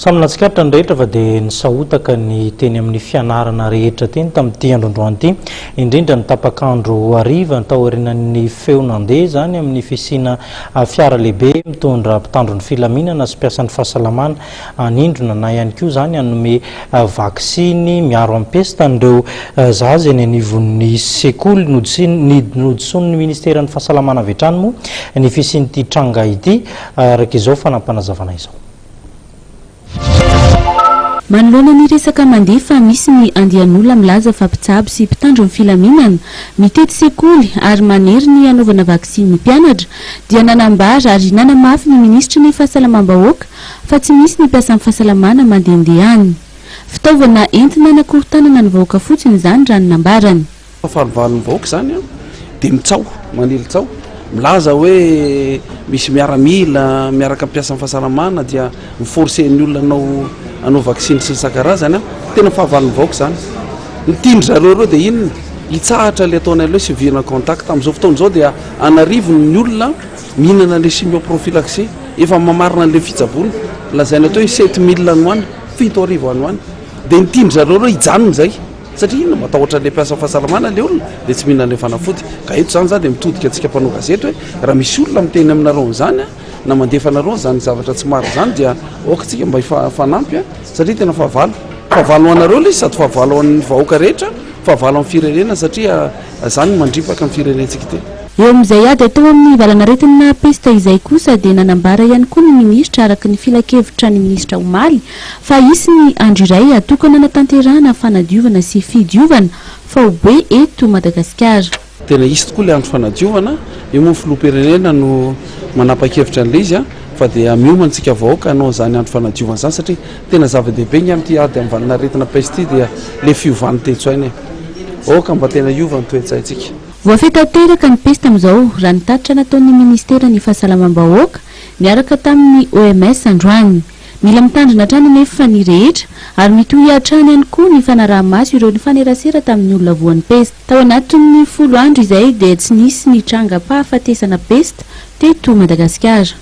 Saminatsikaritra ny rehetra fa dia nisahotaka ny teny amin'ny fianarana rehetra teny tamin'ity androandroany ity, indrindra ny tapakandro hariva ny taorian'ny feo nandeha zany amin'ny fisiana fiara lehibe mitondra mpitandro ny filaminana sy mpiasan'ny fahasalamana anindrona na ihany koa zany hanome vaksiny miaro am-pesta an'ireo zaza eny anivon'ny sekoly nodison'ny ministeran'ny fahasalamana avy hatrany moa ny fisian'ity tranga ity araka izao fanampanazavana izao. Manoloana ny resaka mandeha fa misy ny andian'olona milaza fa mpitsabo sy mpitandro ny filaminana mitety sekoly ary manery ny anaovana vaksiny ny mpianatra dia nanambara ary nanamafy ny ministra ny fahasalamam-bahoaka fa tsy misy ny mpiasan'ny fahasalamana mandehandeha any. Fitaovana entina anakorontanana ny vahoaka fotsiny izany raha nanambarany. Fahalivalin'ny vahoaka zany dia mitsao manilitsao milaza hoe misy miaramila miaraka mpiasan'ny fahasalamana dia miforsen'ny olona anao vaksiny sy isan-karazany tena fahavalin'ny vahoaka zany. Mitindry zareo reo dia inona hitsahatra le ataonay loha sy virana contact amin'izao fotoana izao dia anarivony ny olona mihinana le chimioprofylaxie efa mamarina le fitsaboana lazaina atao 7000 any 7,000 any dia nitindry zareo reo hijanona zay satria inona matahotra le mpiasa fahasalamana le olona dia tsy mihinana le fanafody ka eto zany zany dia mitodika antsika mpanao gazety hoe raha misy olona miteny aminareo zany na mandefa anareo zany zavatra tsy maro zany dia okantsika mba fanampy satria tena fahavalo anareo le sady fahavalo amin'ny vahoaka rehetra fahavalo amin'ny firenena satria zany mandripaka amin'ny firenentsika teny. Eo amin'izay ady atao amin'ny valanaretina pesta izay kosa dia nanambara ihany koa ny ministra araka ny filakevitra ny ministra Omaly fa isy ny andro iray atokana natanterahana fanadiovana sy fidiovana fa ho be eto Madagasikara. Tena isy tokoa le andro fanadiovana io moa filoham-pirenena no manapa-kevitra an'ilay izy fa dia miomantsika vahoaka anao zany andro fanadiovana zany satria tena zava-dehibe ny amin'ity ady amin'ny valanaretina pesta dia le fiovany tetsoainy oka mba tena iovany toetsaintsika. Voafeta teraka ny pesta amin'izao raha nitatitra nataon'ny ministeran'ny fahasalamam-bahoaka miaraka tamin'ny OMS androany. Mila mitandrina hatrany nefa ny rehetra ary mitohy hatrany ihany koa ny fanaraha-maso ireo ny fanerasera tamin'ny olona voan'ny pesta. Tao anatin'ny 10 andro izay dia tsy nisy ny tranga-pahafatesana pesta teto Madagasikara.